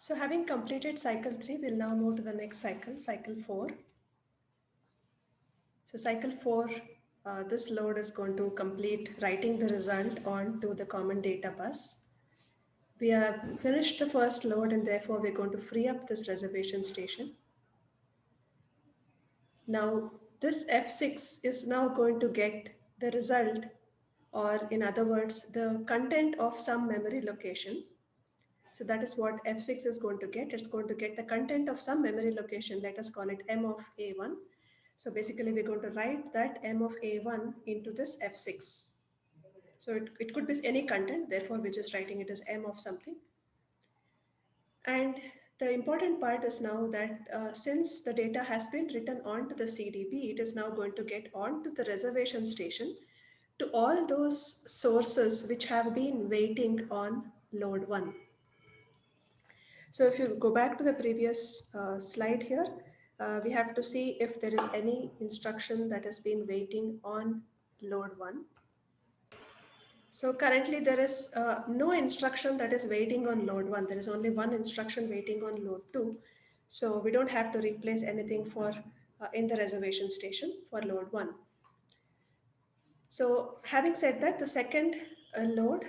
So having completed cycle 3, we'll now move to the next cycle, cycle 4. So cycle 4, this load is going to complete writing the result onto the common data bus. We have finished the first load and therefore we're going to free up this reservation station. Now this F6 is now going to get the result, or in other words, the content of some memory location. So that is what F6 is going to get. It's going to get the content of some memory location. Let us call it M of A1. So basically we're going to write that M of A1 into this F6. So it could be any content. Therefore, we're just writing it as M of something. And the important part is now that since the data has been written onto the CDB, it is now going to get onto the reservation station to all those sources which have been waiting on load 1. So if you go back to the previous slide here, we have to see if there is any instruction that has been waiting on load 1. So currently there is no instruction that is waiting on load 1. There is only one instruction waiting on load 2. So we don't have to replace anything for in the reservation station for load 1. So having said that, the second load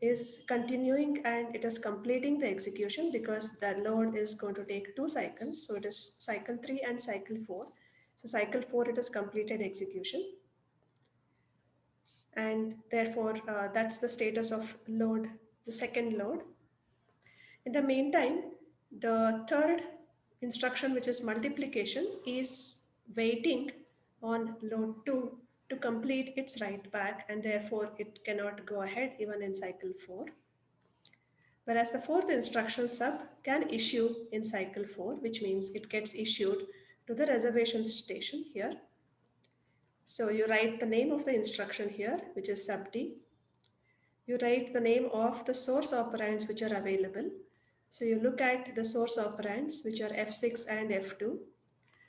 is continuing and it is completing the execution because the load is going to take 2 cycles. So it is cycle 3 and cycle 4. So cycle 4, it is completed execution. And therefore, that's the status of load, the second load. In the meantime, the third instruction, which is multiplication, is waiting on load 2 to complete its write back, and therefore it cannot go ahead even in cycle 4. Whereas the fourth instruction sub can issue in cycle 4, which means it gets issued to the reservation station here. So you write the name of the instruction here, which is sub D. You write the name of the source operands which are available. So you look at the source operands, which are F6 and F2.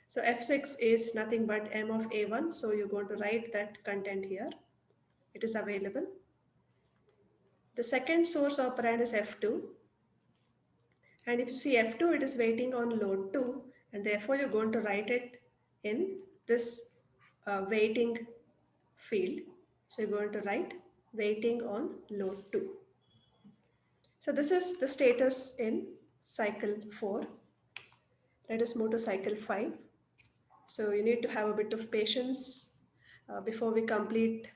So F6 is nothing but M of A1. So you're going to write that content here. It is available. The second source operand is F2. And if you see F2, it is waiting on load 2. And therefore, you're going to write it in this waiting field. So you're going to write waiting on load 2. So this is the status in cycle 4. Let us move to cycle 5. So you need to have a bit of patience before we complete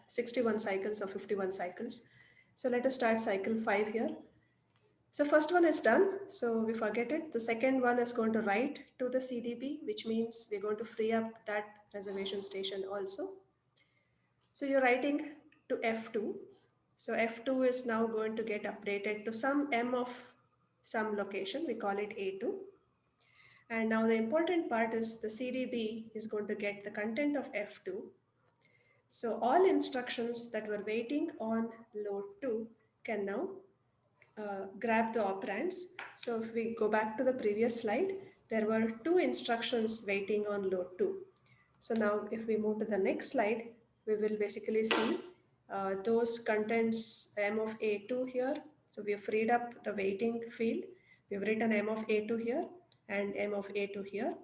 61 cycles or 51 cycles. So let us start cycle 5 here. So first one is done, so we forget it. The second one is going to write to the CDB, which means we're going to free up that reservation station also. So you're writing to F2. So F2 is now going to get updated to some M of some location. We call it A2. And now the important part is the CDB is going to get the content of F2. So all instructions that were waiting on load 2 can now grab the operands. So if we go back to the previous slide, there were 2 instructions waiting on load 2. So now if we move to the next slide, we will basically see those contents M of A2 here. So we have freed up the waiting field. We've written M of A2 here and M of A2 here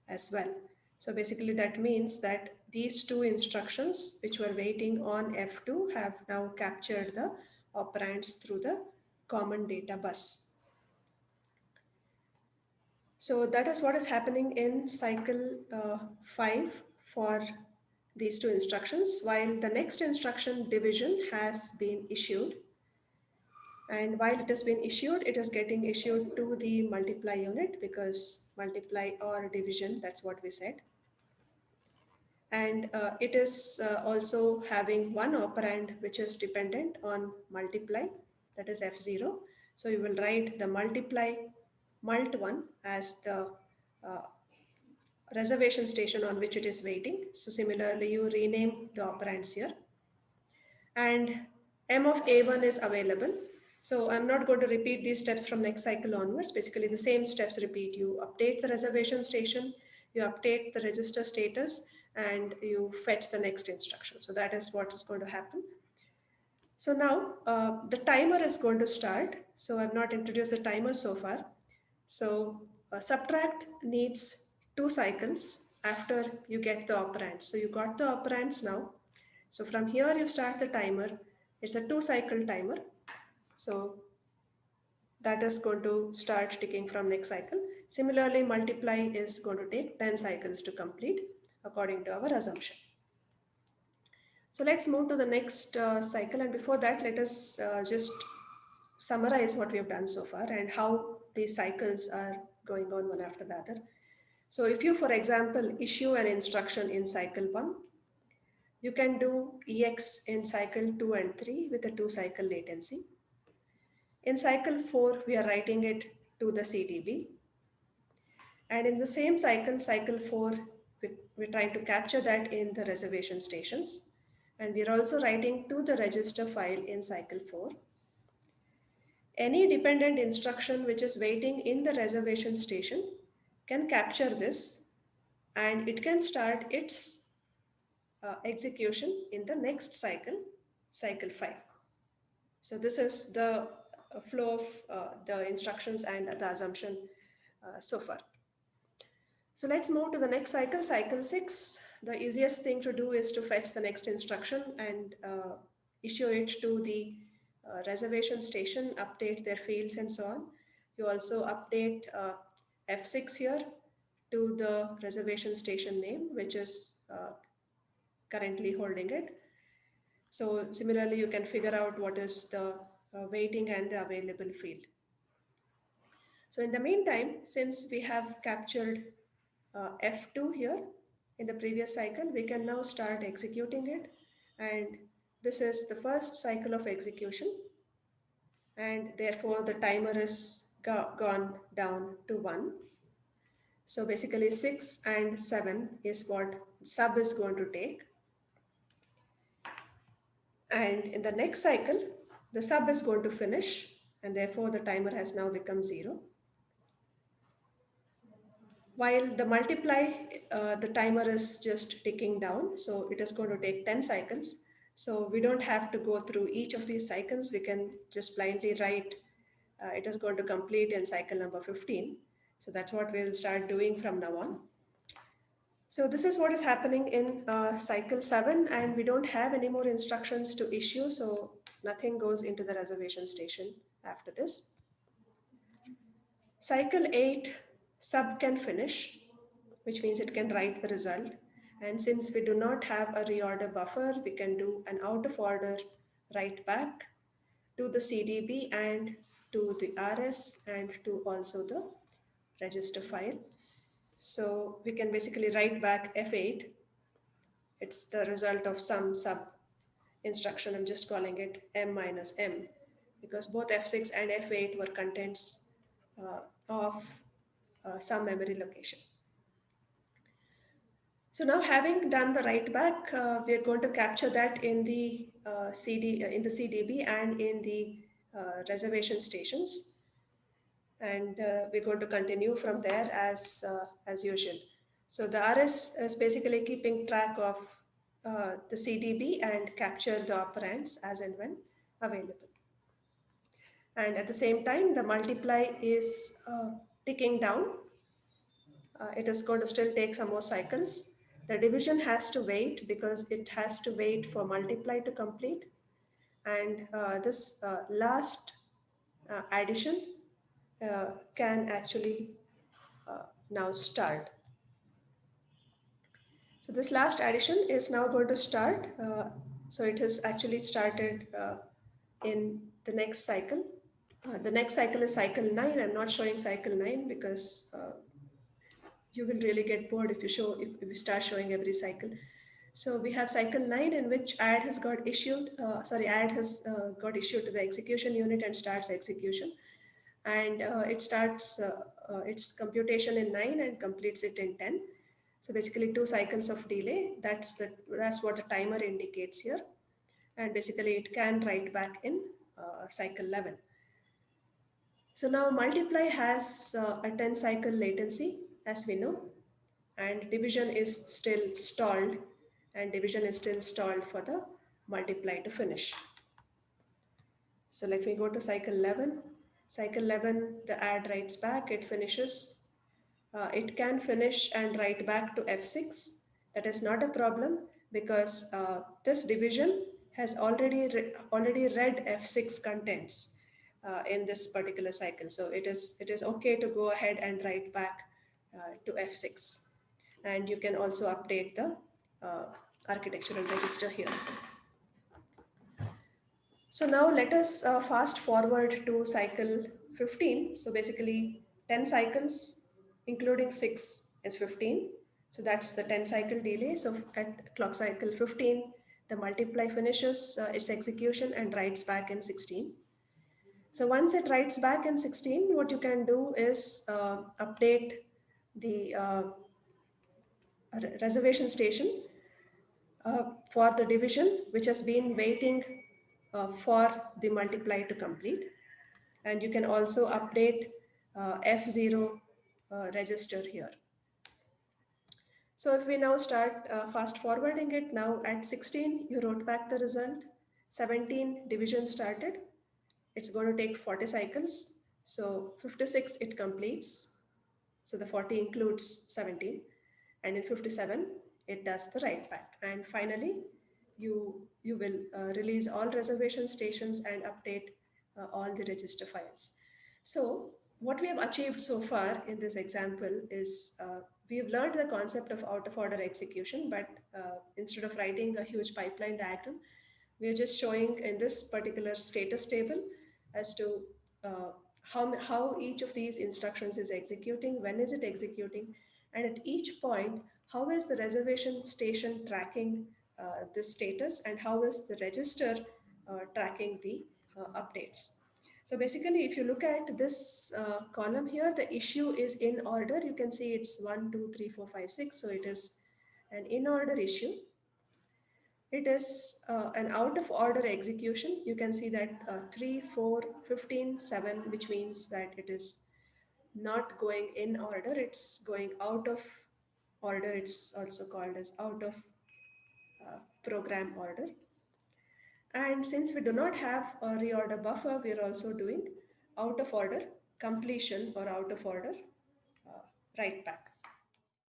as well. So basically that means that these 2 instructions which were waiting on F2 have now captured the operands through the common data bus. So that is what is happening in cycle 5 for these 2 instructions, while the next instruction division has been issued. And while it has been issued, it is getting issued to the multiply unit because multiply or division, that's what we said. And it is also having one operand which is dependent on multiply, that is F0. So you will write the multiply mult1 as the reservation station on which it is waiting. So similarly, you rename the operands here. And M of A1 is available. So I'm not going to repeat these steps from next cycle onwards. Basically, the same steps repeat. You update the reservation station, you update the register status, and you fetch the next instruction. So that is what is going to happen. So now the timer is going to start. So I've not introduced a timer so far. So subtract needs 2 cycles after you get the operands. So you got the operands now. So from here you start the timer. It's a 2 cycle timer. So that is going to start ticking from next cycle. Similarly, multiply is going to take 10 cycles to complete according to our assumption. So let's move to the next cycle, and before that, let us just summarize what we have done so far and how these cycles are going on one after the other. So if you, for example, issue an instruction in cycle 1, you can do EX in cycle 2 and 3 with a 2 cycle latency. In cycle 4, we are writing it to the CDB. And in the same cycle, cycle 4, we're trying to capture that in the reservation stations. And we're also writing to the register file in cycle 4. Any dependent instruction which is waiting in the reservation station can capture this, and it can start its execution in the next cycle, cycle 5. So this is the flow of the instructions and the assumption so far. So let's move to the next cycle, cycle 6. The easiest thing to do is to fetch the next instruction and issue it to the reservation station, update their fields and so on. You also update F6 here to the reservation station name, which is currently holding it. So similarly, you can figure out what is the waiting and the available field. So in the meantime, since we have captured F2 here in the previous cycle, we can now start executing it. And this is the first cycle of execution. And therefore, the timer is gone down to 1. So basically 6 and 7 is what sub is going to take. And in the next cycle, the sub is going to finish, and therefore the timer has now become 0. While the multiply, the timer is just ticking down, so it is going to take 10 cycles. So we don't have to go through each of these cycles. We can just blindly write it is going to complete in cycle number 15. So that's what we'll start doing from now on. So this is what is happening in cycle 7, and we don't have any more instructions to issue, so nothing goes into the reservation station after this. Cycle 8, sub can finish, which means it can write the result. And since we do not have a reorder buffer, we can do an out of order write back to the CDB and to the RS and to also the register file. So we can basically write back F8. It's the result of some sub instruction. I'm just calling it M minus M because both F6 and F8 were contents of some memory location. So now, having done the write back, we are going to capture that in the in the CDB and in the reservation stations, and we're going to continue from there as usual. So the RS is basically keeping track of the CDB and capture the operands as and when available. And at the same time, the multiply is ticking down. It is going to still take some more cycles. The division has to wait because it has to wait for multiply to complete. And this last addition can actually now start. So this last addition is now going to start. So it has actually started in the next cycle. The next cycle is cycle 9. I'm not showing cycle 9 because you will really get bored if you start showing every cycle. So we have cycle 9 in which add has got issued. Add has got issued to the execution unit and starts execution, and it starts its computation in 9 and completes it in 10. So basically 2 cycles of delay. That's what the timer indicates here, and basically it can write back in cycle 11. So now multiply has a 10 cycle latency, as we know, and division is still stalled, and division is still stalled for the multiply to finish. So let me go to cycle 11. Cycle 11, the add writes back, it finishes. It can finish and write back to F6. That is not a problem because this division has already read F6 contents in this particular cycle. So it is okay to go ahead and write back to F6. And you can also update the uh, architectural register here. So now let us fast forward to cycle 15. So basically 10 cycles, including 6 is 15. So that's the 10 cycle delay. So at clock cycle 15, the multiply finishes its execution and writes back in 16. So once it writes back in 16, what you can do is update the reservation station for the division, which has been waiting for the multiply to complete. And you can also update F0 register here. So if we now start fast forwarding it, now at 16, you wrote back the result. 17, division started. It's going to take 40 cycles. So 56, it completes. So the 40 includes 17. And in 57, it does the write back. And finally, you will release all reservation stations and update all the register files. So what we have achieved so far in this example is we've learned the concept of out of order execution, but instead of writing a huge pipeline diagram, we are just showing in this particular status table as to how each of these instructions is executing, when is it executing, and at each point, how is the reservation station tracking the status, and how is the register tracking the updates. So basically, if you look at this column here, the issue is in order. You can see it's 1, 2, 3, 4, 5, 6. So it is an in order issue. It is an out of order execution. You can see that 3, 4, 15, 7, which means that it is not going in order, it's going out of order. It's also called as out of program order. And since we do not have a reorder buffer, we are also doing out of order completion or out of order write back.